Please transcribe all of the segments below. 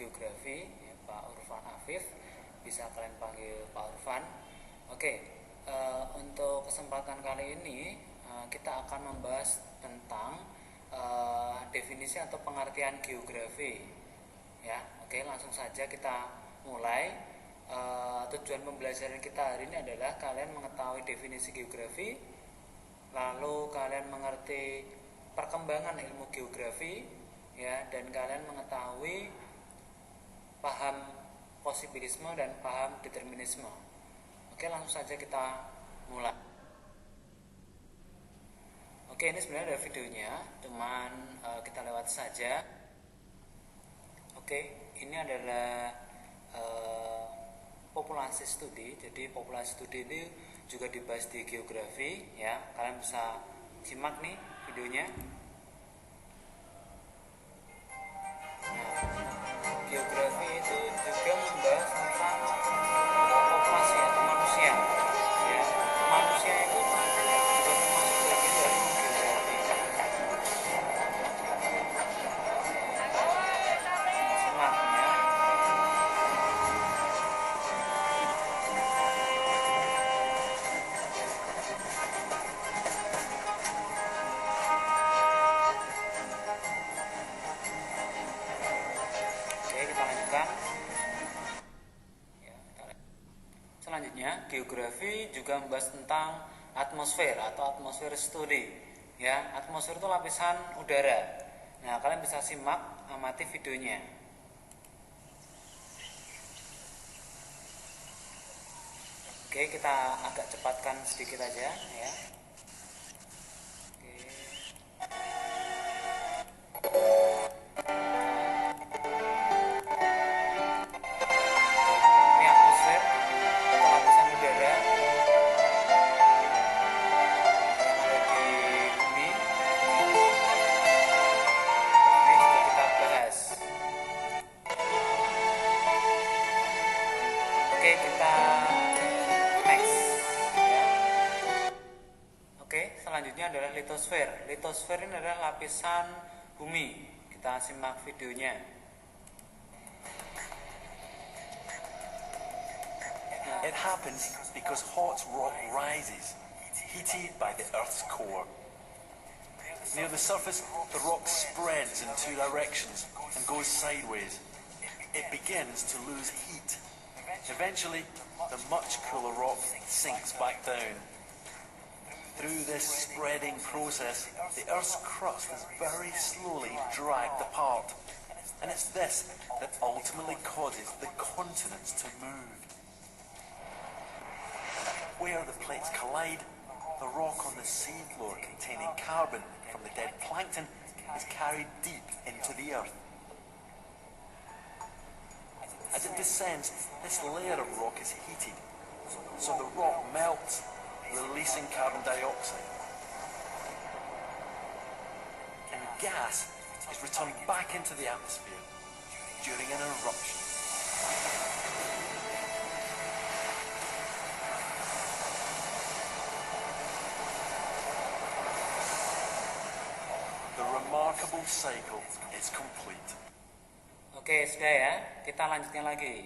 Geografi, ya, Pak Urfan Afif, bisa kalian panggil Pak Urfan. Oke, untuk kesempatan kali ini kita akan membahas tentang definisi atau pengertian geografi. Ya, oke, langsung saja kita mulai. Tujuan pembelajaran kita hari ini adalah kalian mengetahui definisi geografi, lalu kalian mengerti perkembangan ilmu geografi, ya, dan kalian mengetahui paham posibilisme dan paham determinisme. Oke, langsung saja kita mulai. Oke, ini sebenarnya ada videonya, cuman kita lewat saja. Oke, ini adalah populasi studi. Jadi populasi studi ini juga dibahas di geografi, ya. Kalian bisa simak nih videonya. Nah, geografi itu juga membahas tentang populasi atau manusia, ya. Manusia itu juga termasuk bagian dari geografi. Simak, ya. Selanjutnya, geografi juga membahas tentang atmosfer atau atmosfer studi. Ya, atmosfer itu lapisan udara. Nah, kalian bisa simak, amati videonya. Oke, kita agak cepatkan sedikit aja, ya. Selanjutnya adalah litosfer. Litosfer ini adalah lapisan bumi. Kita simak videonya. It happens because hot rock rises, heated by the Earth's core. Near the surface, the rock spreads in two directions and goes sideways. It begins to lose heat. Eventually, the much cooler rock sinks back down. Through this spreading process, the Earth's crust is very slowly dragged apart. And it's this that ultimately causes the continents to move. Where the plates collide, the rock on the seafloor containing carbon from the dead plankton is carried deep into the Earth. As it descends, this layer of rock is heated, so the rock melts, releasing carbon dioxide. And gas is returned back into the atmosphere during an eruption. The remarkable cycle is complete. Oke, sudah ya. Kita lanjutkan lagi.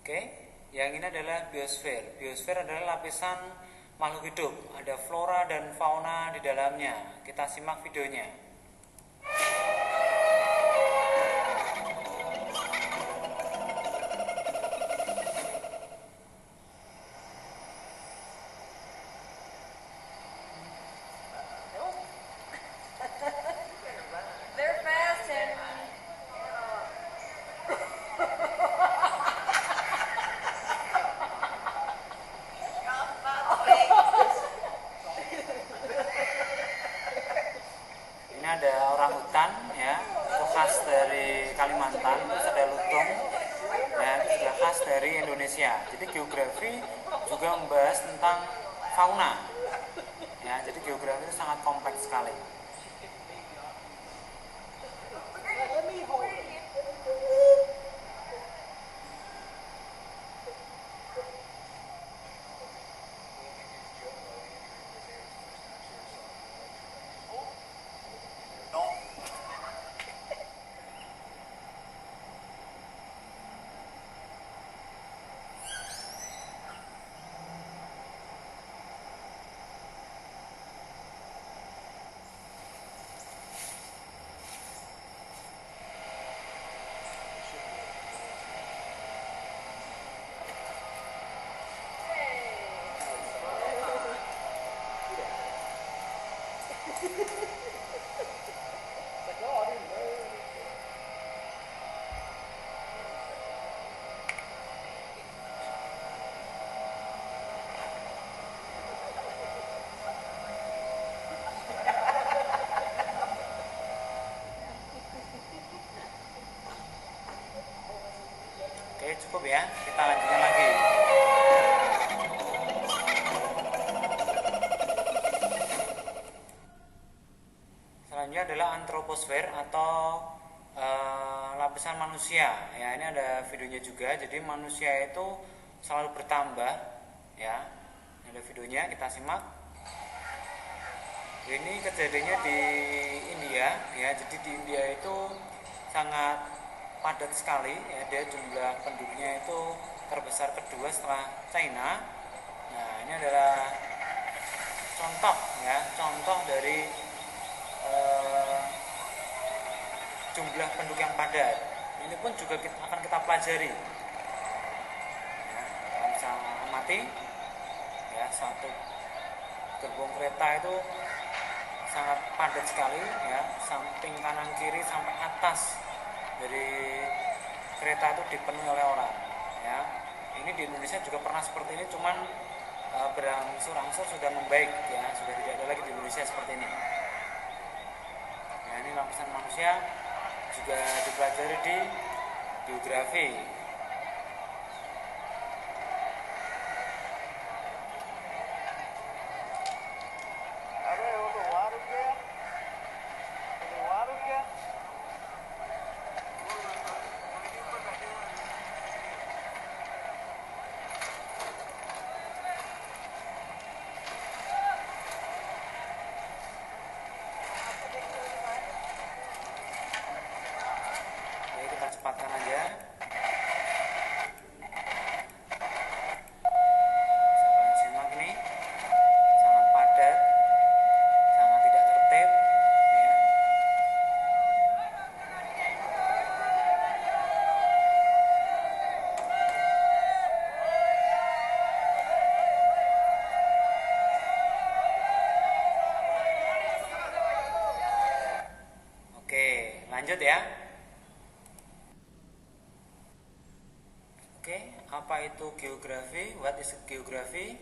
Oke. Yang ini adalah biosfer. Biosfer adalah lapisan makhluk hidup. Ada flora dan fauna di dalamnya. Kita simak videonya. Ada orang hutan, ya, itu khas dari Kalimantan. Terus ada lutung, ya, itu juga khas dari Indonesia. Jadi geografi juga membahas tentang fauna, ya. Jadi geografi itu sangat kompleks sekali. Oke, cukup ya, kita lanjutkan lagi. Selanjutnya adalah antroposfer atau lapisan manusia. Ya, ini ada videonya juga. Jadi manusia itu selalu bertambah. Ya, ini ada videonya, kita simak. Ini kejadiannya di India. Ya, jadi di India itu sangat padat sekali. Ya, dia jumlah penduduknya itu terbesar kedua setelah China. Nah, ini adalah contoh ya, contoh dari jumlah penduduk yang padat. Ini pun juga akan kita pelajari. Ya, kita bisa amati ya, satu gerbong kereta itu sangat padat sekali ya, samping kanan kiri sampai atas dari kereta itu dipenuhi oleh orang. Ya, ini di Indonesia juga pernah seperti ini, cuman berangsur-angsur sudah membaik ya, sudah tidak ada lagi di Indonesia seperti ini. Nah, ini lapisan manusia juga dipelajari di geografi. Oke, kita cepatkan aja. Misalkan simak ini sangat padat, sangat tidak tertib ya. Oke, lanjut ya. Oke, apa itu geografi? What is geography?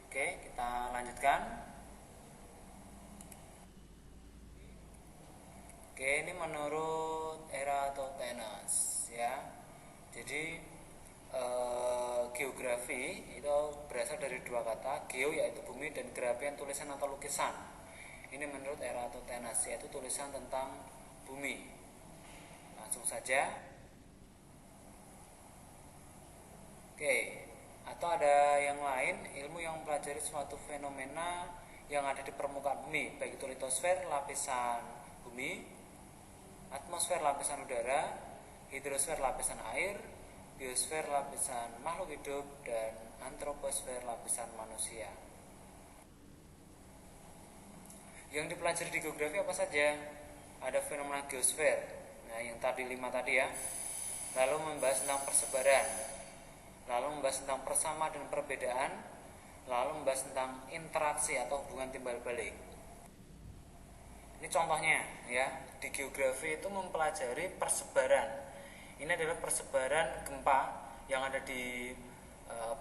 Oke, kita lanjutkan. Oke, ini menurut Eratosthenes ya. Jadi geografi itu berasal dari dua kata, geo yaitu bumi dan graphian tulisan atau lukisan. Ini menurut Eratosthenes, yaitu tulisan tentang bumi. Langsung saja. Oke, atau ada yang lain, ilmu yang mempelajari suatu fenomena yang ada di permukaan bumi, baik itu litosfer, lapisan bumi, atmosfer, lapisan udara, hidrosfer, lapisan air, biosfer, lapisan makhluk hidup, dan antroposfer, lapisan manusia. Yang dipelajari di geografi apa saja? Ada fenomena geosfer, nah yang tadi 5 tadi ya, lalu membahas tentang persebaran, lalu membahas tentang persamaan dan perbedaan, lalu membahas tentang interaksi atau hubungan timbal balik. Ini contohnya ya, di geografi itu mempelajari persebaran. Ini adalah persebaran gempa yang ada di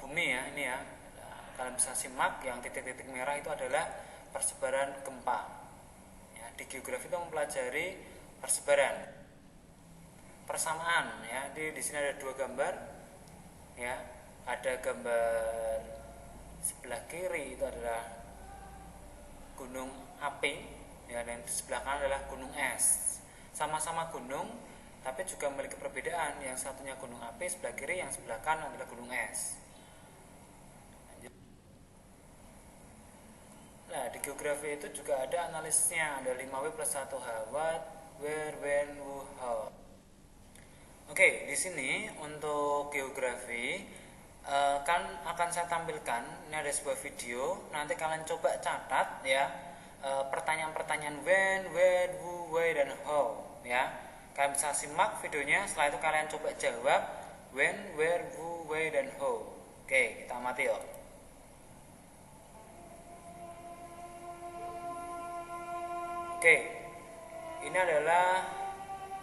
bumi ya, ini ya. Kalian bisa simak yang titik-titik merah itu adalah persebaran gempa. Ya, di geografi itu mempelajari persebaran. Persamaan ya, di sini ada 2 gambar. Ya, ada gambar sebelah kiri itu adalah gunung api ya, dan di sebelah kanan adalah gunung es. Sama-sama gunung tapi juga memiliki perbedaan, yang satunya gunung api sebelah kiri, yang sebelah kanan adalah gunung es. Nah, di geografi itu juga ada analisisnya, ada 5W plus 1H, what, where, when, who, how. Oke, di sini untuk geografi kan akan saya tampilkan. Ini ada sebuah video. Nanti kalian coba catat ya, pertanyaan-pertanyaan when, where, who, why, dan how. Ya, kalian bisa simak videonya. Setelah itu kalian coba jawab when, where, who, why, dan how. Oke, kita amati yuk. Oke, ini adalah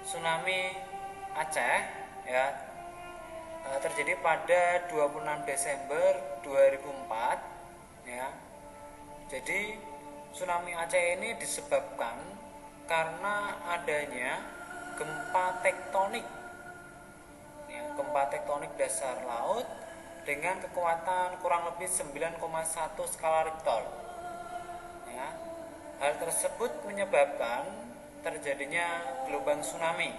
tsunami Aceh ya, terjadi pada 26 Desember 2004 ya. Jadi tsunami Aceh ini disebabkan karena adanya gempa tektonik ya, gempa gempa tektonik dasar laut dengan kekuatan kurang lebih 9,1 skala Richter. Ya. Hal tersebut menyebabkan terjadinya gelombang tsunami.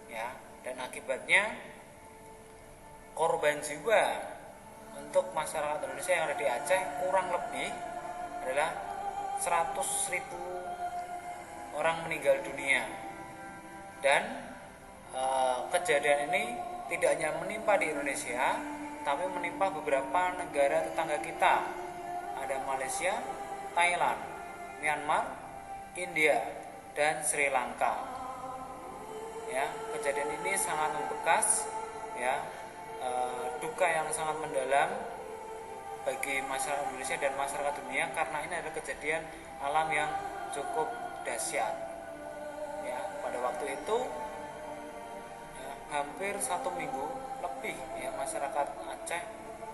Ya, dan akibatnya korban jiwa untuk masyarakat Indonesia yang ada di Aceh kurang lebih adalah 100.000 orang meninggal dunia. Dan kejadian ini tidak hanya menimpa di Indonesia, tapi menimpa beberapa negara tetangga kita. Ada Malaysia, Thailand, Myanmar, India, dan Sri Lanka. Ya, kejadian ini sangat membekas, ya, duka yang sangat mendalam bagi masyarakat Indonesia dan masyarakat dunia, karena ini adalah kejadian alam yang cukup dahsyat. Ya, pada waktu itu hampir 1 minggu lebih ya masyarakat Aceh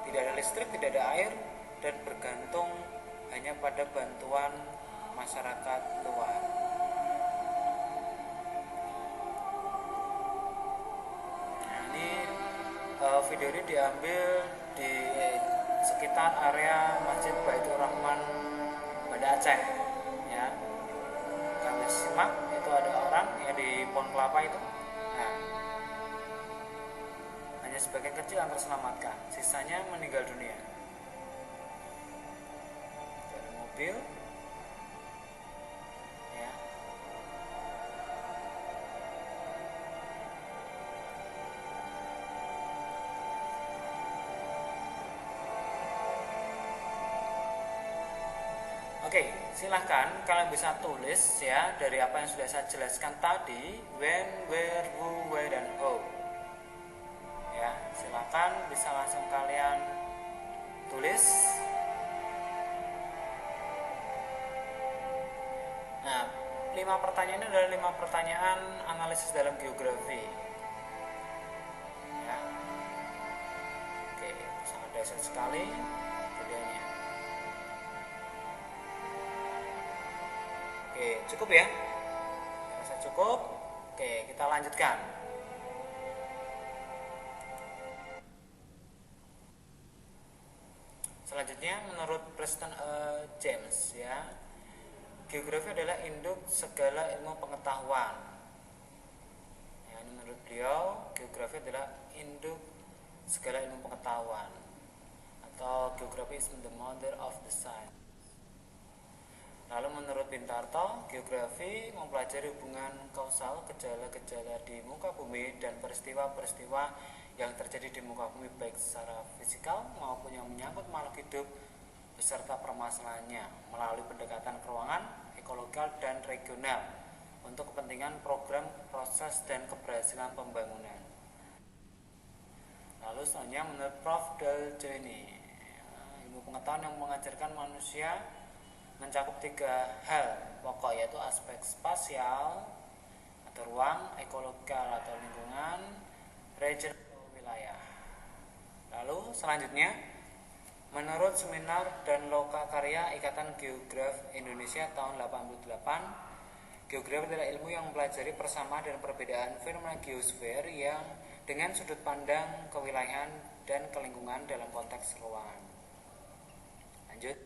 tidak ada listrik, tidak ada air, dan bergantung hanya pada bantuan masyarakat luar. Nah, ini video ini diambil di sekitar area Masjid Baitur Rahman Banda Aceh. Ya, kalian simak, itu ada orang ya di pohon kelapa itu. Nah, hanya sebagian kecil yang terselamatkan, sisanya meninggal dunia. Ada mobil, ya. Oke, silahkan kalian bisa tulis ya dari apa yang sudah saya jelaskan tadi, when, where, who, why, dan how. Ya, silakan bisa langsung kalian tulis. Nah, 5 pertanyaan ini adalah 5 pertanyaan analisis dalam geografi. Ya. Oke, sangat dahsyat sekali videonya. Oke, cukup ya? Rasa cukup. Oke, kita lanjutkan. Selanjutnya, menurut Preston James, ya, geografi adalah induk segala ilmu pengetahuan. Ya, menurut beliau, geografi adalah induk segala ilmu pengetahuan, atau geografi is the mother of the science. Lalu menurut Bintarto, geografi mempelajari hubungan kausal gejala-gejala di muka bumi dan peristiwa-peristiwa yang terjadi di muka bumi, baik secara fisikal maupun yang menyangkut makhluk hidup beserta permasalahannya melalui pendekatan keruangan, ekologikal, dan regional untuk kepentingan program, proses, dan keberhasilan pembangunan. Lalu selanjutnya menurut Prof. Daljoini, ilmu pengetahuan yang mengajarkan manusia mencakup 3 hal pokok, yaitu aspek spasial atau ruang, ekologikal atau lingkungan, region atau wilayah. Lalu selanjutnya menurut Seminar dan Lokakarya Ikatan Geograf Indonesia tahun 88, geografi adalah ilmu yang mempelajari persamaan dan perbedaan fenomena geosfer yang dengan sudut pandang kewilayahan dan kelingkungan dalam konteks ruangan. Lanjut.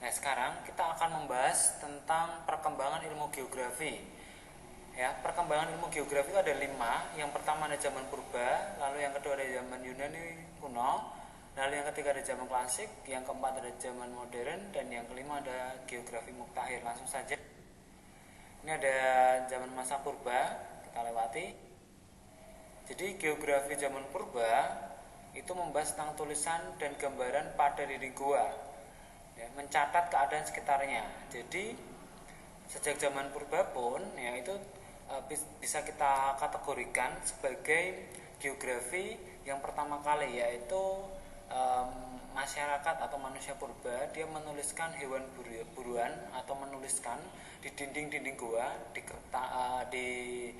Nah, sekarang kita akan membahas tentang perkembangan ilmu geografi. Ya, perkembangan ilmu geografi itu ada 5. Yang pertama ada zaman purba, lalu yang kedua ada zaman Yunani kuno, lalu yang ketiga ada zaman klasik, yang keempat ada zaman modern, dan yang kelima ada geografi mutakhir. Langsung saja. Ini ada zaman masa purba, kita lewati. Jadi geografi zaman purba itu membahas tentang tulisan dan gambaran pada dinding gua, ya, mencatat keadaan sekitarnya. Jadi sejak zaman purba pun ya itu bisa kita kategorikan sebagai geografi yang pertama kali, yaitu masyarakat atau manusia purba dia menuliskan hewan buruan atau menuliskan di dinding-dinding gua, di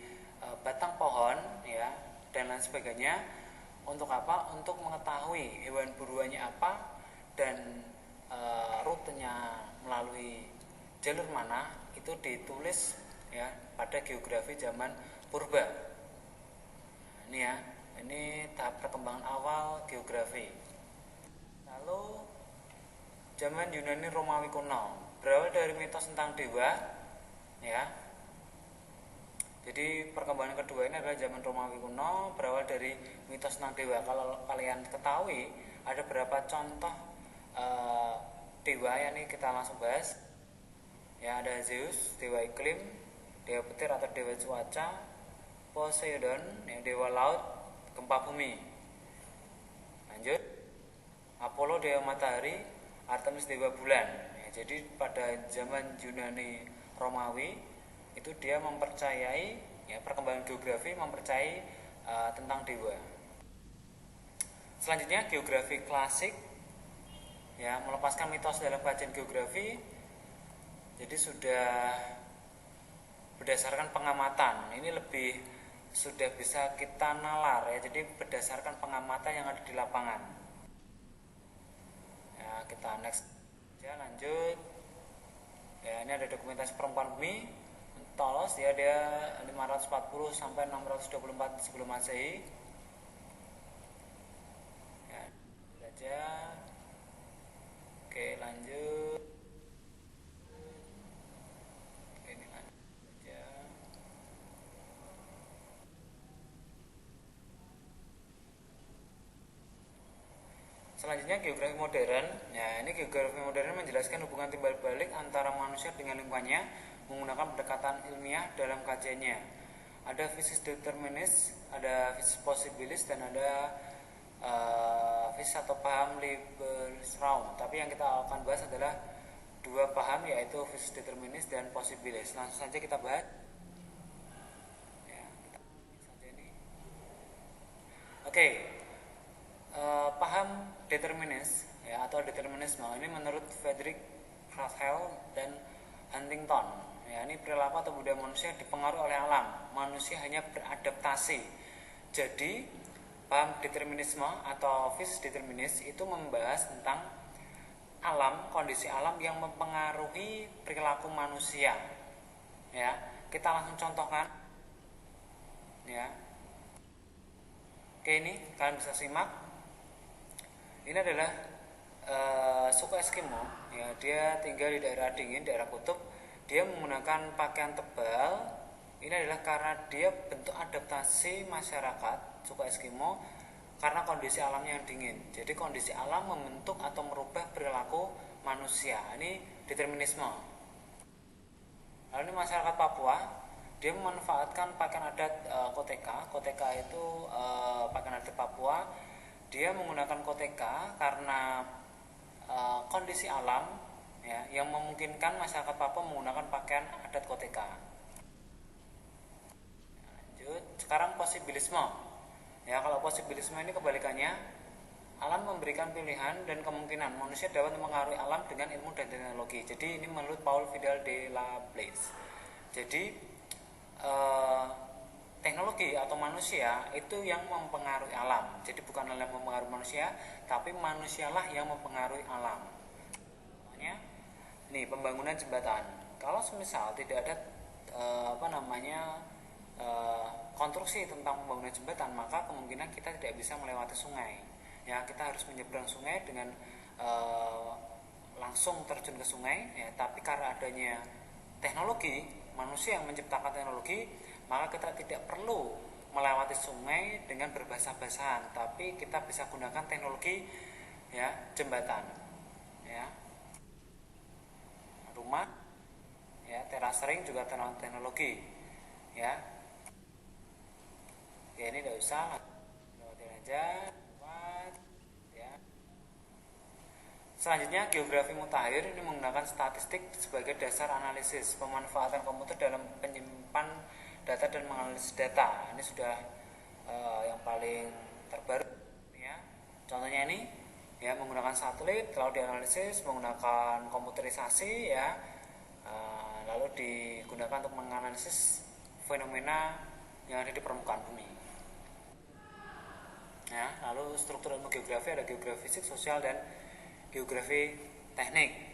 batang pohon, ya, dan lain sebagainya. Untuk apa? Untuk mengetahui hewan buruannya apa dan rutenya melalui jalur mana, itu ditulis ya pada geografi zaman purba. Ini ya, ini tahap perkembangan awal geografi. Lalu zaman Yunani Romawi kuno berawal dari mitos tentang dewa, ya. Jadi perkembangan kedua ini adalah zaman Romawi kuno berawal dari mitos tentang dewa. Kalau kalian ketahui ada beberapa contoh dewa yang ini kita langsung bahas. Ya, ada Zeus, dewa iklim, dewa petir atau dewa cuaca, Poseidon, ya, dewa laut, gempa bumi. Lanjut, Apollo dewa matahari, Artemis dewa bulan. Ya, jadi pada zaman Yunani Romawi itu dia mempercayai, ya, perkembangan geografi mempercayai tentang dewa. Selanjutnya geografi klasik, ya, melepaskan mitos dalam kajian geografi. Jadi sudah berdasarkan pengamatan, ini lebih sudah bisa kita nalar, ya. Jadi berdasarkan pengamatan yang ada di lapangan. Ya, kita next ya, lanjut. Ya, ini ada dokumentasi permukaan bumi Tholos, ya, dia 540 sampai 624 sebelum Masehi. Ya, aja. Oke, lanjut. Ini lanjut aja. Selanjutnya geografi modern. Ya, ini geografi modern menjelaskan hubungan timbal balik antara manusia dengan lingkungannya menggunakan pendekatan ilmiah dalam kajiannya. Ada fisis determinis, ada fisis posibilis, dan ada fisis atau paham Liebersraum. Tapi yang kita akan bahas adalah dua paham, yaitu fisis determinis dan posibilis. Langsung saja kita bahas. Ya, kita saja ini. Oke. Paham determinis, ya, atau determinisme ini menurut Friedrich Russell dan Huntington. Ya, ini perilaku atau budaya manusia dipengaruhi oleh alam. Manusia hanya beradaptasi. Jadi paham determinisme atau fisis determinis itu membahas tentang alam, kondisi alam yang mempengaruhi perilaku manusia. Ya, kita langsung contohkan. Ya. Oke, ini kalian bisa simak. Ini adalah suku Eskimo, ya, dia tinggal di daerah dingin, daerah kutub. Dia menggunakan pakaian tebal. Ini adalah karena dia bentuk adaptasi masyarakat suku Eskimo karena kondisi alamnya yang dingin. Jadi kondisi alam membentuk atau merubah perilaku manusia. Ini determinisme. Lalu ini masyarakat Papua, dia memanfaatkan pakaian adat koteka. Koteka itu pakaian adat Papua. Dia menggunakan koteka karena kondisi alam, ya, yang memungkinkan masyarakat Papua menggunakan pakaian adat koteka. Lanjut, sekarang posibilisme. Ya, kalau posibilisme ini kebalikannya, alam memberikan pilihan dan kemungkinan manusia dapat mempengaruhi alam dengan ilmu dan teknologi. Jadi ini menurut Paul Vidal de la Blaise. Jadi teknologi atau manusia itu yang mempengaruhi alam. Jadi bukan alam yang mempengaruhi manusia, tapi manusialah yang mempengaruhi alam. Contohnya, nih, pembangunan jembatan. Kalau semisal tidak ada konstruksi tentang pembangunan jembatan, maka kemungkinan kita tidak bisa melewati sungai. Ya, kita harus menyeberang sungai dengan langsung terjun ke sungai. Ya, tapi karena adanya teknologi, manusia yang menciptakan teknologi, maka kita tidak perlu melewati sungai dengan berbasah-basahan, tapi kita bisa gunakan teknologi, ya, jembatan, ya, rumah, ya, terasering juga teknologi, ya. Ya, ini tidak usah, lewatin aja, ya. Selanjutnya geografi mutakhir ini menggunakan statistik sebagai dasar analisis, pemanfaatan komputer dalam penyimpan data dan menganalisis data. Ini sudah yang paling terbaru, ya. Contohnya ini, ya, menggunakan satelit lalu dianalisis menggunakan komputerisasi, ya, lalu digunakan untuk menganalisis fenomena yang ada di permukaan bumi. Ya, lalu struktur ilmu geografi ada geografi fisik, sosial, dan geografi teknik.